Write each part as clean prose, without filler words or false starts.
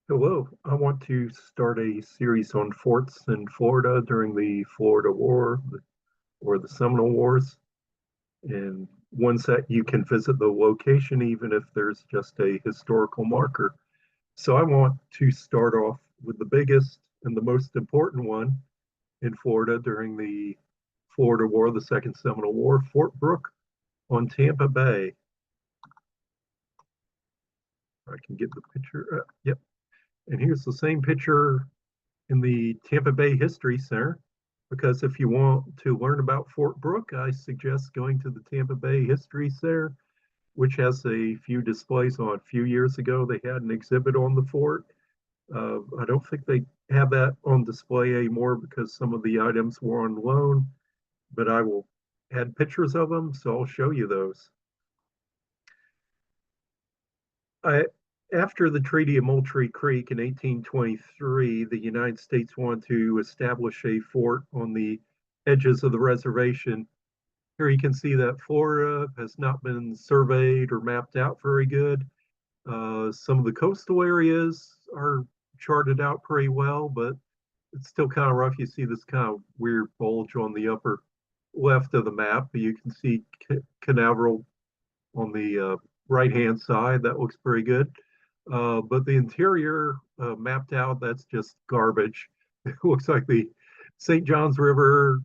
Hello, I want to start a series on forts in Florida during the Florida War or the Seminole Wars, and ones that you can visit the location even if there's just a historical marker. So I want to start off with the biggest and the most important one in Florida during the Florida War, the Second Seminole War, Fort Brooke on Tampa Bay. I can get the picture. Yep. And here's the same picture in the Tampa Bay History Center, because if you want to learn about Fort Brooke, I suggest going to the Tampa Bay History Center, which has a few displays on. A few years ago, they had an exhibit on the fort. I don't think they have that on display anymore because some of the items were on loan, but I will add pictures of them, so I'll show you those. I, After the Treaty of Moultrie Creek in 1823, the United States wanted to establish a fort on the edges of the reservation. Here you can see that Florida has not been surveyed or mapped out very good. Some of the coastal areas are charted out pretty well, but it's still kind of rough. You see this kind of weird bulge on the upper left of the map, but you can see Canaveral on the right-hand side. That looks pretty good. But the interior mapped out, that's just garbage. It looks like the St. Johns River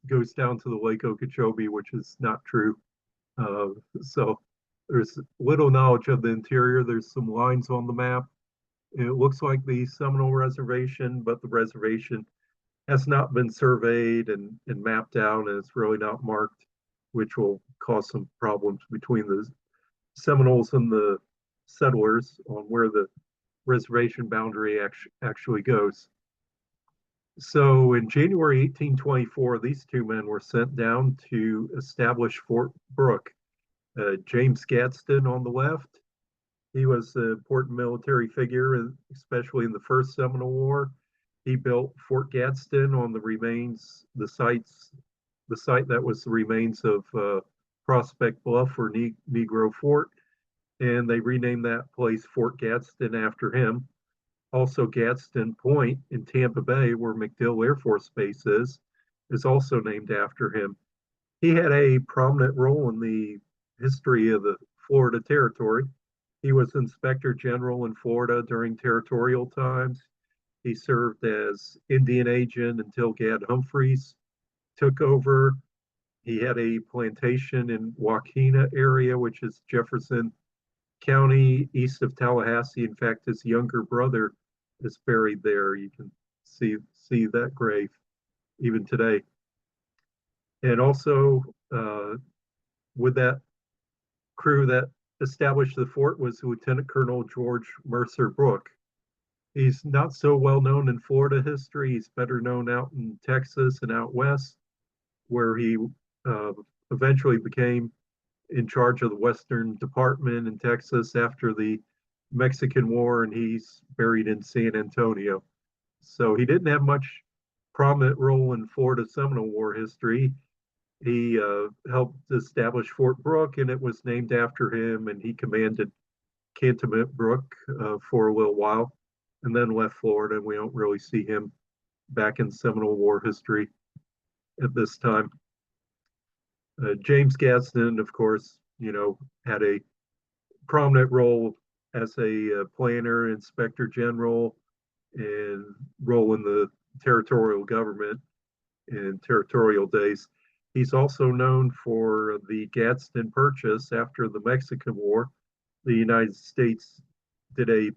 goes down to the Lake Okeechobee, which is not true. So there's little knowledge of the interior. There's some lines on the map. It looks like the Seminole Reservation, but the reservation has not been surveyed and mapped out, and it's really not marked, which will cause some problems between the Seminoles and the settlers on where the reservation boundary actually goes. So in January 1824, these two men were sent down to establish Fort Brooke. James Gadsden on the left, he was an important military figure, especially in the First Seminole War. He built Fort Gadsden on the remains, the site that was the remains of Prospect Bluff or Negro Fort, and they renamed that place Fort Gadsden after him. Also, Gadsden Point in Tampa Bay, where MacDill Air Force Base is also named after him. He had a prominent role in the history of the Florida Territory. He was Inspector General in Florida during territorial times. He served as Indian agent until Gad Humphreys took over. He had a plantation in Wakena area, which is Jefferson County, east of Tallahassee. In fact, his younger brother is buried there. You can see that grave even today. And also, with that crew that established the fort was Lieutenant Colonel George Mercer Brooke. He's not so well known in Florida history. He's better known out in Texas and out west, where he uh, eventually became in charge of the Western Department in Texas after the Mexican War, and he's buried in San Antonio. So he didn't have much prominent role in Florida Seminole War history. He helped establish Fort Brooke, and it was named after him, and he commanded Cantonment Brook for a little while, and then left Florida, and we don't really see him back in Seminole War history at this time. James Gadsden, of course, had a prominent role as a planner, inspector general, and role in the territorial government in territorial days. He's also known for the Gadsden Purchase after the Mexican War. The United States did a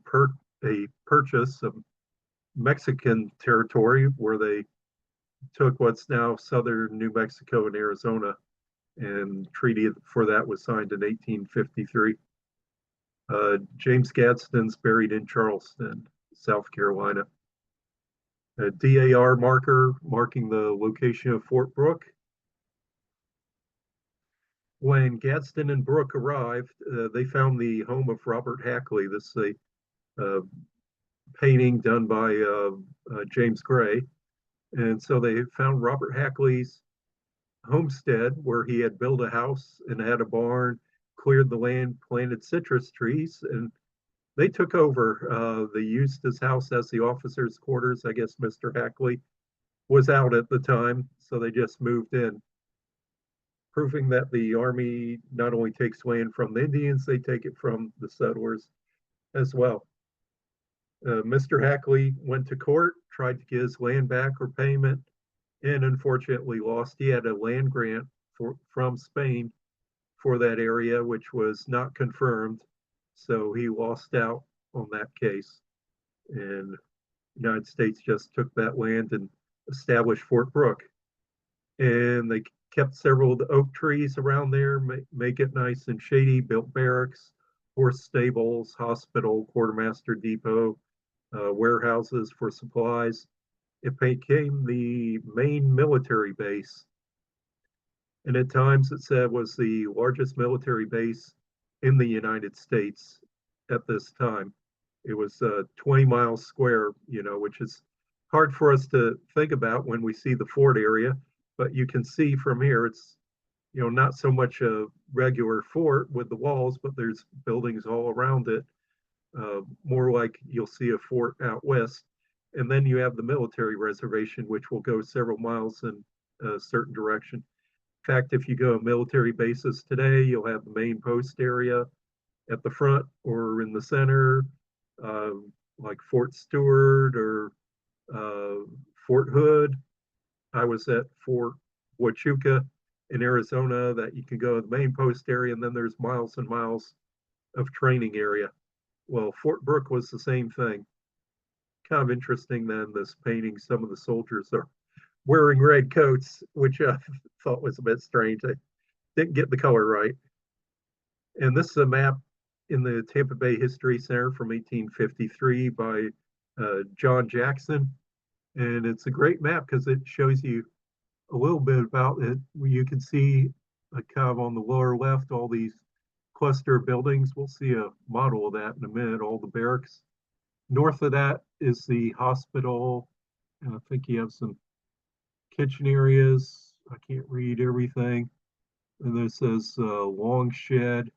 purchase of Mexican territory where they took what's now southern New Mexico and Arizona, and treaty for that was signed in 1853. James Gadsden's buried in Charleston, South Carolina. A DAR marker marking the location of Fort Brooke. When Gadsden and Brooke arrived, they found the home of Robert Hackley. This is a painting done by James Gray. And so they found Robert Hackley's homestead where he had built a house and had a barn, cleared the land, planted citrus trees, and They took over. They used his house as the officers' quarters. I guess Mr. Hackley was out at the time, so they just moved in, proving that the Army not only takes land from the Indians, they take it from the settlers as well. Mr. Hackley went to court, tried to get his land back or payment, and unfortunately lost. He had a land grant from Spain for that area, which was not confirmed. So he lost out on that case. And the United States just took that land and established Fort Brooke. And they kept several of the oak trees around there, make it nice and shady, built barracks, horse stables, hospital, quartermaster depot, warehouses for supplies. It became the main military base. And at times it said was the largest military base in the United States at this time. It was 20 miles square, which is hard for us to think about when we see the fort area, but you can see from here it's, not so much a regular fort with the walls, but there's buildings all around it, more like you'll see a fort out west. And then you have the military reservation, which will go several miles in a certain direction. In fact, if you go to military bases today, you'll have the main post area at the front or in the center, uh, like Fort Stewart or Fort Hood. I was at Fort Huachuca in Arizona that you can go to the main post area, and then there's miles and miles of training area. Well, Fort Brooke was the same thing. Kind of interesting then, this painting, some of the soldiers are wearing red coats, which I thought was a bit strange. I didn't get the color right. And this is a map in the Tampa Bay History Center from 1853 by John Jackson. And it's a great map because it shows you a little bit about it. You can see kind of on the lower left, all these cluster buildings. We'll see a model of that in a minute, all the barracks. North of that is the hospital. And I think you have some kitchen areas. I can't read everything. And this says long shed.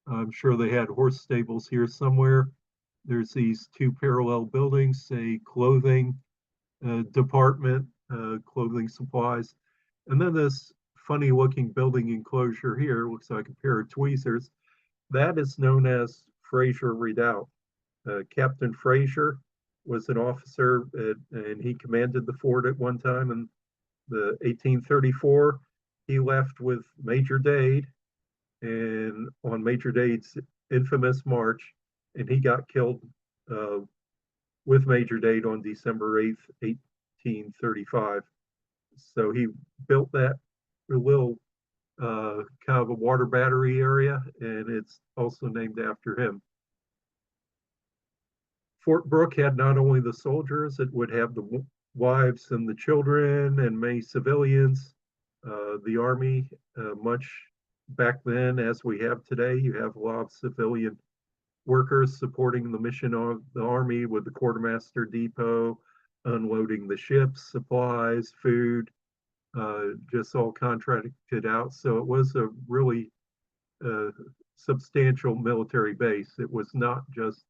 I'm sure they had horse stables here somewhere. There's these two parallel buildings, say clothing department, clothing supplies. And then this funny looking building enclosure here looks like a pair of tweezers. That is known as Fraser Redoubt. Captain Fraser was an officer and he commanded the fort at one time in the 1834. He left with Major Dade and on Major Dade's infamous march, and he got killed with Major Dade on December 8th, 1835. So he built that little kind of a water battery area, and it's also named after him. Fort Brooke had not only the soldiers, it would have the wives and the children and many civilians. The Army, much back then as we have today, you have a lot of civilian workers supporting the mission of the Army with the quartermaster depot, unloading the ships, supplies, food, just all contracted out. So it was a really substantial military base. It was not just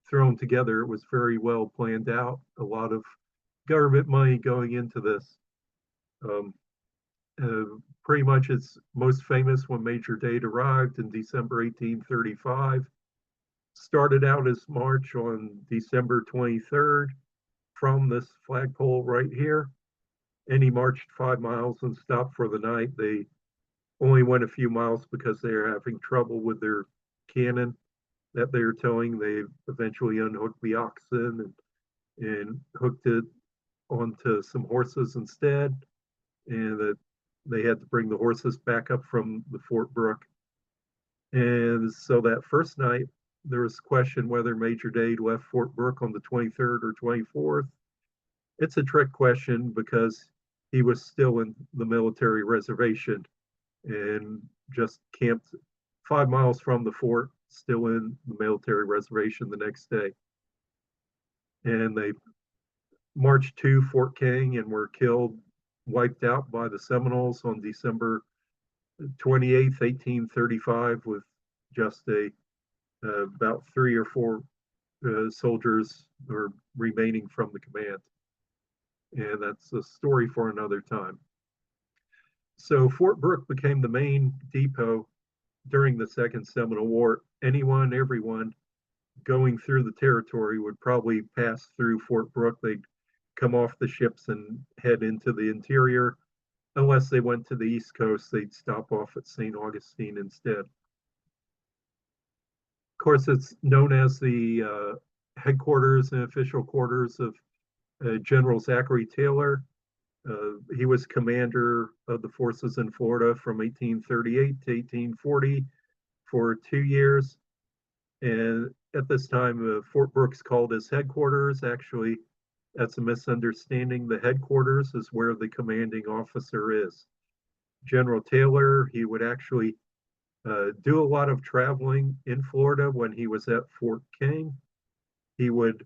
thrown together, it was very well planned out. A lot of government money going into this. Pretty much it's most famous when Major Dade arrived in December 1835. Started out his march on December 23rd from this flagpole right here. And he marched 5 miles and stopped for the night. They only went a few miles because they were having trouble with their cannon that they were towing. They eventually unhooked the oxen and hooked it onto some horses instead. And that they had to bring the horses back up from the Fort Brooke. And so that first night, there was question whether Major Dade left Fort Brooke on the 23rd or 24th. It's a trick question because he was still in the military reservation and just camped 5 miles from the fort, still in the military reservation the next day. And they marched to Fort King and were killed, wiped out by the Seminoles on December 28th, 1835, with just a about 3 or 4 soldiers were remaining from the command. And that's a story for another time. So Fort Brooke became the main depot during the Second Seminole War. Anyone, everyone going through the territory would probably pass through Fort Brooke. They'd come off the ships and head into the interior. Unless they went to the East Coast, they'd stop off at St. Augustine instead. Of course, it's known as the headquarters and official quarters of General Zachary Taylor. He was commander of the forces in Florida from 1838 to 1840 for 2 years. And at this time, Fort Brooke's called his headquarters. Actually, that's a misunderstanding. The headquarters is where the commanding officer is. General Taylor, he would actually do a lot of traveling in Florida when he was at Fort King. He would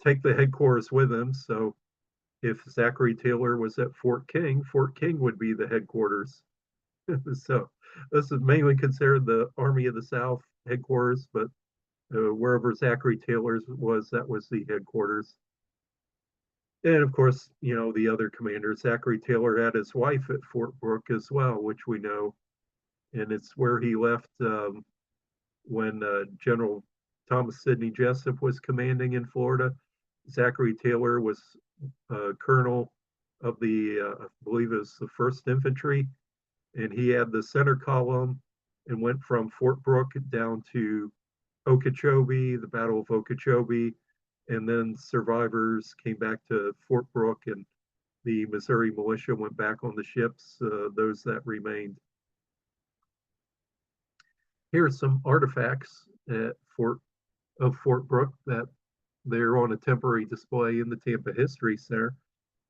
take the headquarters with him. So if Zachary Taylor was at Fort King would be the headquarters. So this is mainly considered the Army of the South headquarters, but wherever Zachary Taylor's was, that was the headquarters. And of course, you know, the other commander, Zachary Taylor, had his wife at Fort Brooke as well, which we know. And it's where he left when General Thomas Sidney Jessup was commanding in Florida. Zachary Taylor was colonel of the, I believe it was the 1st Infantry, and he had the center column and went from Fort Brooke down to Okeechobee, the Battle of Okeechobee, and then survivors came back to Fort Brooke, and the Missouri militia went back on the ships, those that remained. Here are some artifacts at Fort Brooke that they're on a temporary display in the Tampa History Center.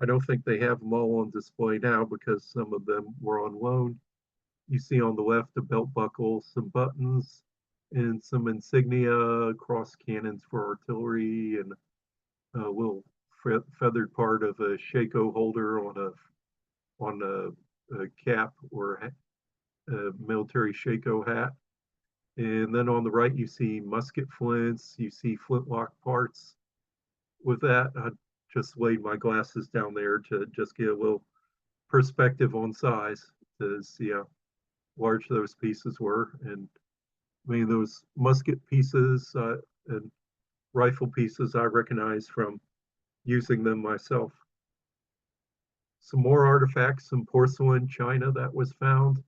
I don't think they have them all on display now because some of them were on loan. You see on the left a belt buckle, some buttons, and some insignia, cross cannons for artillery, and a little feathered part of a shako holder on a cap or a military shako hat. And then on the right, you see musket flints, you see flintlock parts. With that, I just laid my glasses down there to just get a little perspective on size to see how large those pieces were. And I mean, those musket pieces and rifle pieces I recognize from using them myself. Some more artifacts, some porcelain china that was found.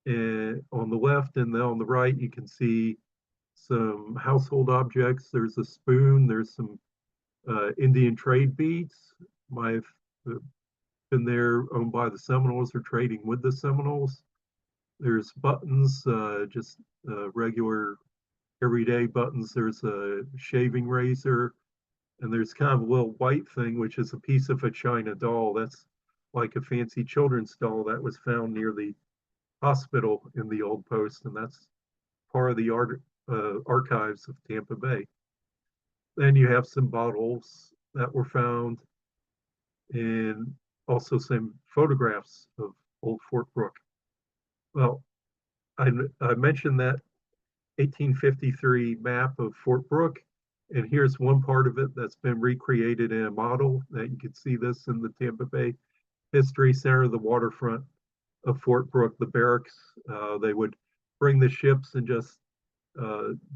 And on the left and then on the right, you can see some household objects. There's a spoon, there's some Indian trade beads. I've been there, owned by the Seminoles or trading with the Seminoles. There's buttons, just regular everyday buttons. There's a shaving razor, and there's kind of a little white thing, which is a piece of a china doll. That's like a fancy children's doll that was found near the hospital in the old post, and that's part of the archives of Tampa Bay. Then you have some bottles that were found, and also some photographs of old Fort Brooke. Well, I mentioned that 1853 map of Fort Brooke, and here's one part of it that's been recreated in a model that you can see this in the Tampa Bay History Center, the waterfront of Fort Brooke, the barracks. They would bring the ships and just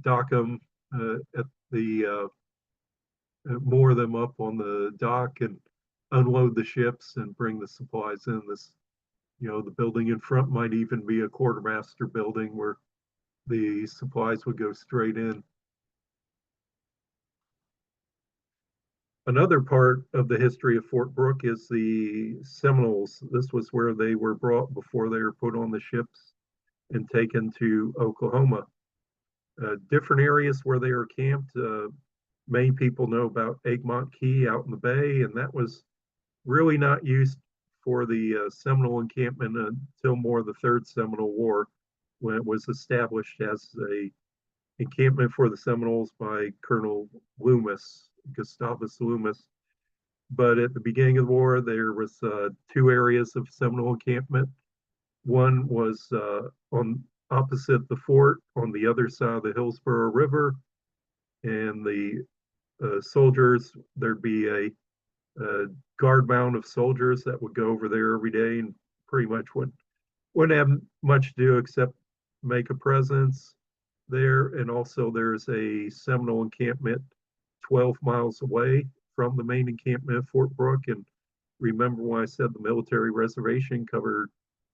dock them at the moor them up on the dock and unload the ships and bring the supplies in. This, you know, the building in front might even be a quartermaster building where the supplies would go straight in. Another part of the history of Fort Brooke is the Seminoles. This was where they were brought before they were put on the ships and taken to Oklahoma. Different areas where they were camped. Many people know about Egmont Key out in the bay, and that was really not used for the Seminole encampment until more the Third Seminole War, when it was established as a encampment for the Seminoles by Colonel Loomis, Gustavus Loomis. But at the beginning of the war, there was 2 areas of Seminole encampment. One was on opposite the fort on the other side of the Hillsborough River. And the soldiers, there'd be a guard mount of soldiers that would go over there every day and pretty much wouldn't have much to do except make a presence there. And also there's a Seminole encampment 12 miles away from the main encampment of Fort Brooke. And remember when I said the military reservation covered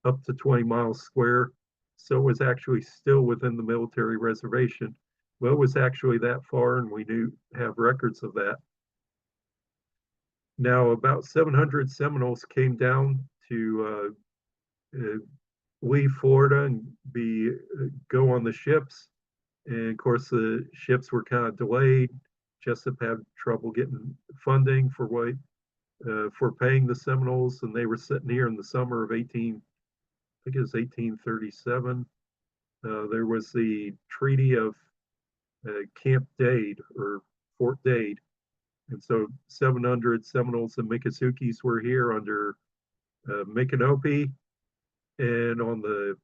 up to 20 miles square? So it was actually still within the military reservation. Well, it was actually that far, and we have records of that. Now, about 700 Seminoles came down to leave Florida and go on the ships. And of course, the ships were kind of delayed. Jessup had trouble getting funding for paying the Seminoles, and they were sitting here in the summer of I think it was 1837. There was the Treaty of Camp Dade or Fort Dade, and so 700 Seminoles and Miccosukee were here under Micanopy. And on the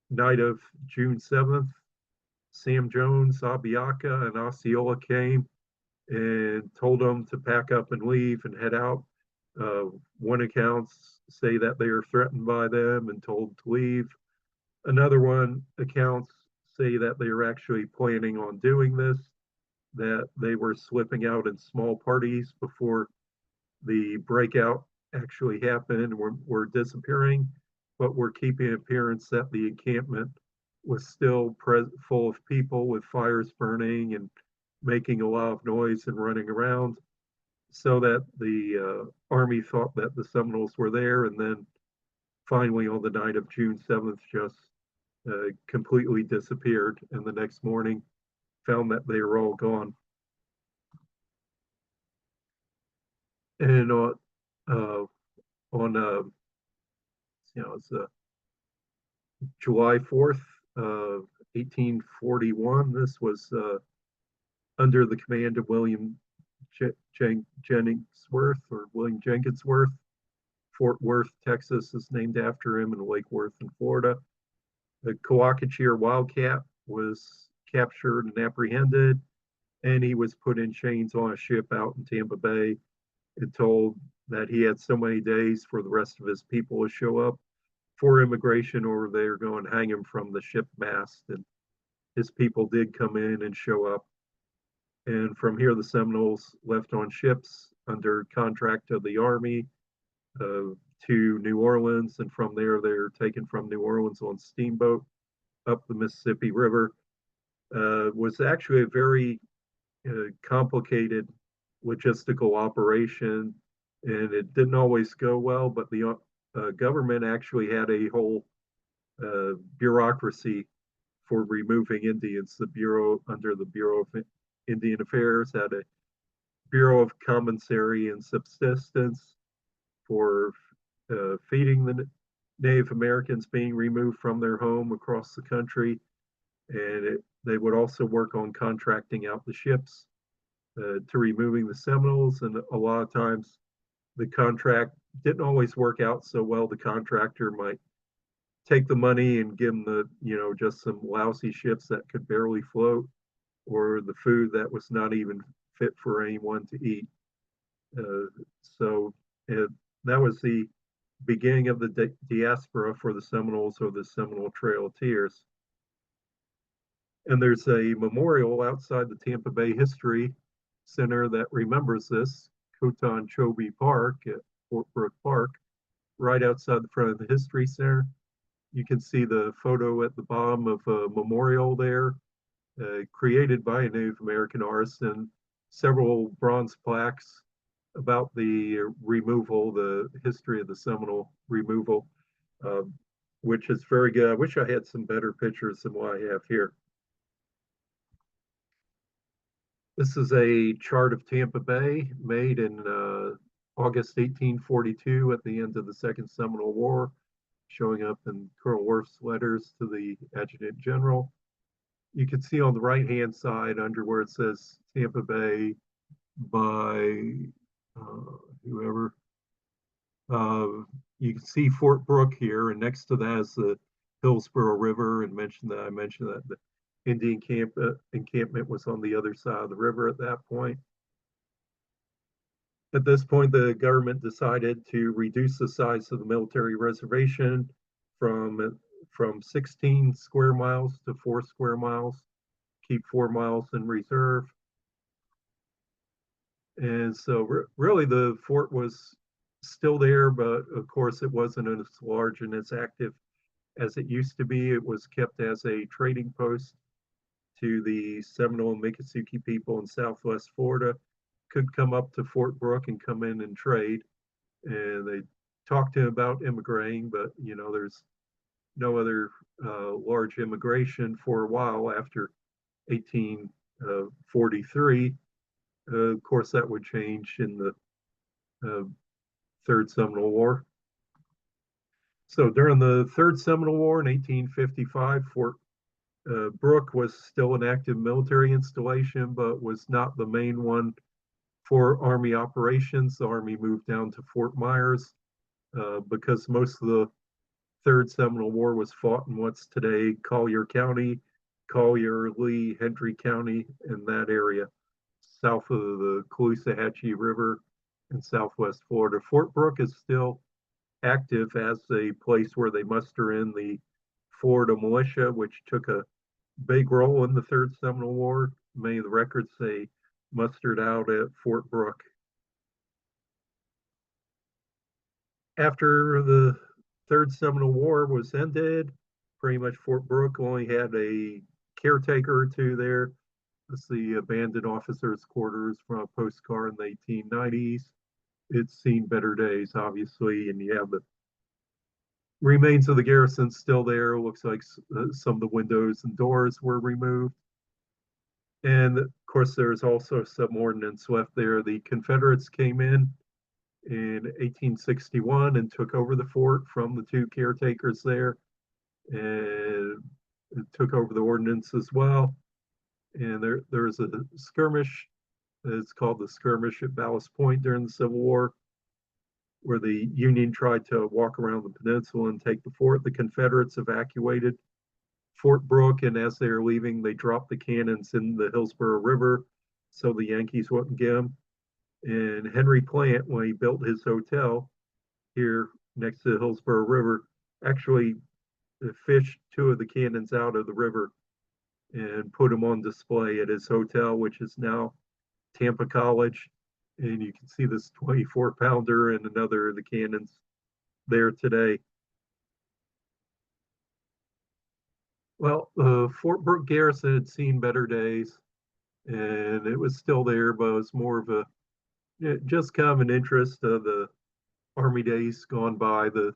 night of June 7th, Sam Jones, Abiaka, and Osceola came and told them to pack up and leave and head out. One accounts say that they are threatened by them and told to leave. Another one accounts say that they are actually planning on doing this, that they were slipping out in small parties before the breakout actually happened and were disappearing, but were keeping an appearance that the encampment was still full of people with fires burning and making a lot of noise and running around, so that the Army thought that the Seminoles were there, and then finally on the night of June 7th just completely disappeared, and the next morning found that they were all gone. And on it's July 4th, 1841, this was under the command of William Jenningsworth, or William Jenkinsworth. Fort Worth, Texas is named after him, and Lake Worth in Florida. The Coacachir Wildcat was captured and apprehended, and he was put in chains on a ship out in Tampa Bay and told that he had so many days for the rest of his people to show up for immigration, or they were going to hang him from the ship mast. And his people did come in and show up. And from here, the Seminoles left on ships under contract of the Army to New Orleans. And from there, they're taken from New Orleans on steamboat up the Mississippi River. Was actually a very complicated logistical operation, and it didn't always go well, but the government actually had a whole bureaucracy for removing Indians. The Bureau, under the Bureau of Indian Affairs, had a Bureau of Commissary and Subsistence for feeding the Native Americans being removed from their home across the country. And they would also work on contracting out the ships to removing the Seminoles. And a lot of times the contract didn't always work out so well. The contractor might take the money and give them just some lousy ships that could barely float, or the food that was not even fit for anyone to eat. So that was the beginning of the diaspora for the Seminoles, or the Seminole Trail of Tears. And there's a memorial outside the Tampa Bay History Center that remembers this, Coton Chobe Park at Fort Brooke Park, right outside the front of the History Center. You can see the photo at the bottom of a memorial there, created by a Native American artist, and several bronze plaques about the removal, the history of the Seminole removal, which is very good. I wish I had some better pictures than what I have here. This is a chart of Tampa Bay made in August 1842 at the end of the Second Seminole War, showing up in Colonel Worth's letters to the Adjutant General. You can see on the right-hand side under where it says Tampa Bay by whoever, you can see Fort Brooke here, and next to that is the Hillsborough River, and I mentioned that the Indian encampment was on the other side of the river at that point. At this point, the government decided to reduce the size of the military reservation from from 16 square miles to 4 square miles, keep 4 miles in reserve. And so really the fort was still there, but of course it wasn't as large and as active as it used to be. It was kept as a trading post to the Seminole and Miccosukee people in Southwest Florida. Could come up to Fort Brooke and come in and trade. And they talked to him about immigrating, but there's no other large immigration for a while after 1843. Of course, that would change in the uh, Third Seminole War. So during the Third Seminole War in 1855, Fort Brooke was still an active military installation, but was not the main one for Army operations. The Army moved down to Fort Myers because most of the Third Seminole War was fought in what's today Collier County, Collier, Lee, Hendry County, in that area, south of the Caloosahatchee River in Southwest Florida. Fort Brooke is still active as a place where they muster in the Florida militia, which took a big role in the Third Seminole War. Many of the records say mustered out at Fort Brooke. After the Third Seminole War was ended, pretty much Fort Brooke only had a caretaker or two there. That's the abandoned officers' quarters from a postcard in the 1890s. It's seen better days, obviously, and you have the remains of the garrison still there. It looks like some of the windows and doors were removed. And of course, there's also some ordnance left there. The Confederates came in 1861 and took over the fort from the two caretakers there and took over the ordnance as well. And there's a skirmish. It's called the skirmish at Ballast Point during the Civil War, where the Union tried to walk around the peninsula and take the fort. The Confederates evacuated Fort Brooke, and as they were leaving, they dropped the cannons in the Hillsborough River so the Yankees wouldn't get them. And Henry Plant, when he built his hotel here next to the Hillsborough River, actually fished two of the cannons out of the river and put them on display at his hotel, which is now Tampa College. And you can see this 24-pounder and another of the cannons there today. Well, Fort Brooke garrison had seen better days, and it was still there, but it was more of a just kind of an interest of the Army days gone by. The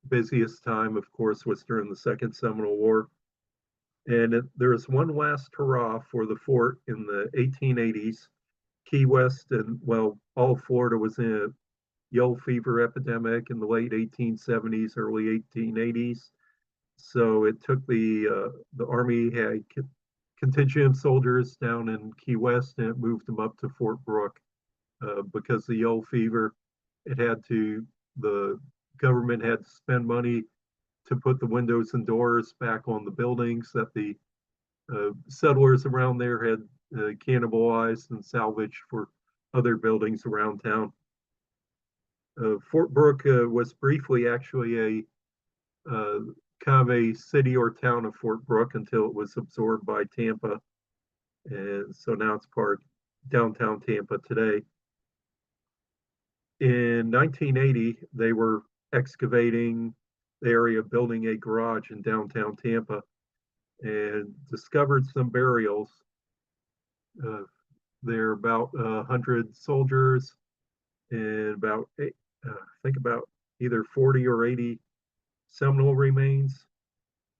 busiest time, of course, was during the Second Seminole War. And there was one last hurrah for the fort in the 1880s. Key West and, well, all of Florida was in a yellow fever epidemic in the late 1870s, early 1880s. So it took the Army had contingent of soldiers down in Key West, and it moved them up to Fort Brooke because the yellow fever. The government had to spend money to put the windows and doors back on the buildings that the settlers around there had cannibalized and salvaged for other buildings around town. Fort Brooke was briefly actually a kind of a city or town of Fort Brooke until it was absorbed by Tampa. And so now it's part of downtown Tampa today. In 1980, they were excavating the area, building a garage in downtown Tampa, and discovered some burials. There are about 100 soldiers and I think about either 40 or 80 Seminole remains.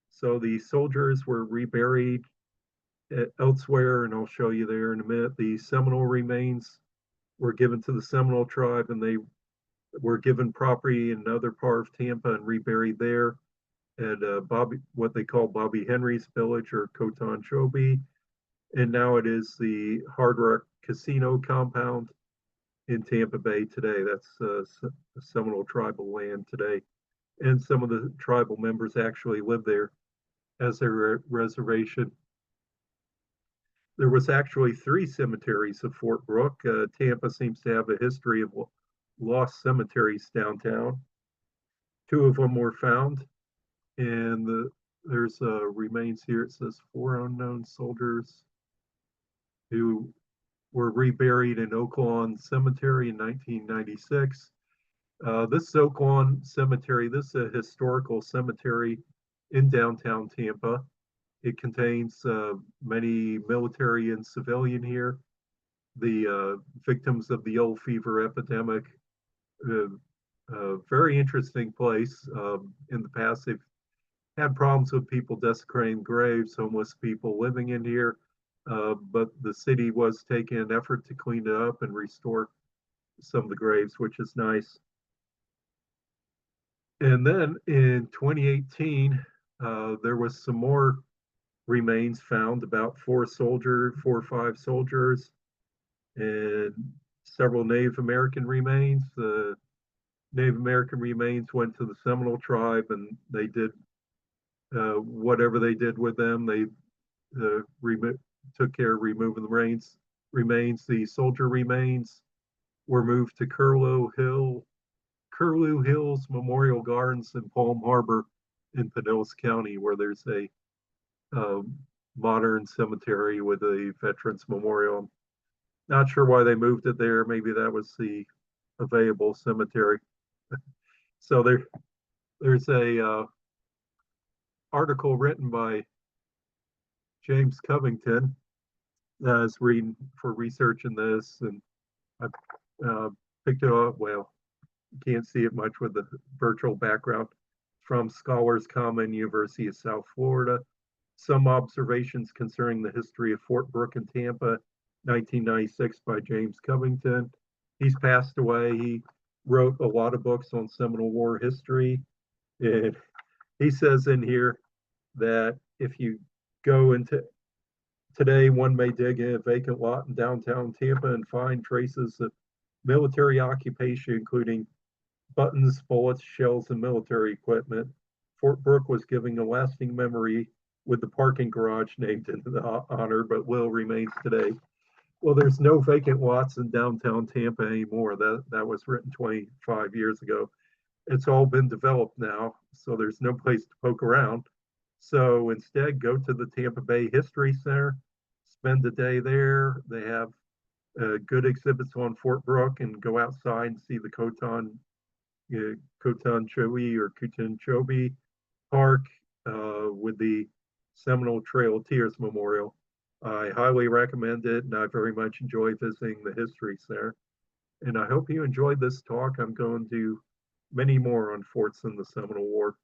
So the soldiers were reburied elsewhere, and I'll show you there in a minute. The Seminole remains were given to the Seminole tribe, and they were given property in another part of Tampa and reburied there at what they call Bobby Henry's village, or Coton Chobe. And now it is the Hard Rock Casino compound in Tampa Bay today. That's Seminole tribal land today. and some of the tribal members actually lived there as their reservation. There was actually 3 cemeteries of Fort Brooke. Tampa seems to have a history of lost cemeteries downtown. 2 of them were found, and there's remains here. It says 4 unknown soldiers who were reburied in Oaklawn Cemetery in 1996. This is Oaklawn Cemetery. This is a historical cemetery in downtown Tampa. It contains many military and civilian here, the victims of the yellow fever epidemic. Very interesting place. In the past, they've had problems with people desecrating graves, homeless people living in here, but the city was taking an effort to clean it up and restore some of the graves, which is nice. And then in 2018, there was some more remains found, about 4 or 5 soldiers, and several Native American remains. The Native American remains went to the Seminole tribe, and they did whatever they did with them. They took care of removing the remains. The soldier remains were moved to Curlew Hills Memorial Gardens in Palm Harbor in Pinellas County, where there's a modern cemetery with a veterans memorial. Not sure why they moved it there. Maybe that was the available cemetery. So there's a article written by James Covington that I was reading for researching this, and I picked it up. Well, you can't see it much with the virtual background. From Scholars Common, University of South Florida. Some observations concerning the history of Fort Brooke and Tampa, 1996, by James Covington. He's passed away. He wrote a lot of books on Seminole War history. And he says in here that if you go into today, one may dig in a vacant lot in downtown Tampa and find traces of military occupation, including buttons, bullets, shells, and military equipment. Fort Brooke was giving a lasting memory with the parking garage named in the honor, but will remains today. Well, there's no vacant lots in downtown Tampa anymore. That was written 25 years ago. It's all been developed now, so there's no place to poke around. So instead, go to the Tampa Bay History Center, spend the day there. They have good exhibits on Fort Brooke, and go outside and see the Cotonchobe or Kutanchobe Park with the Seminole Trail of Tears Memorial. I highly recommend it, and I very much enjoy visiting the History Center. And I hope you enjoyed this talk. I'm going to do many more on forts in the Seminole War.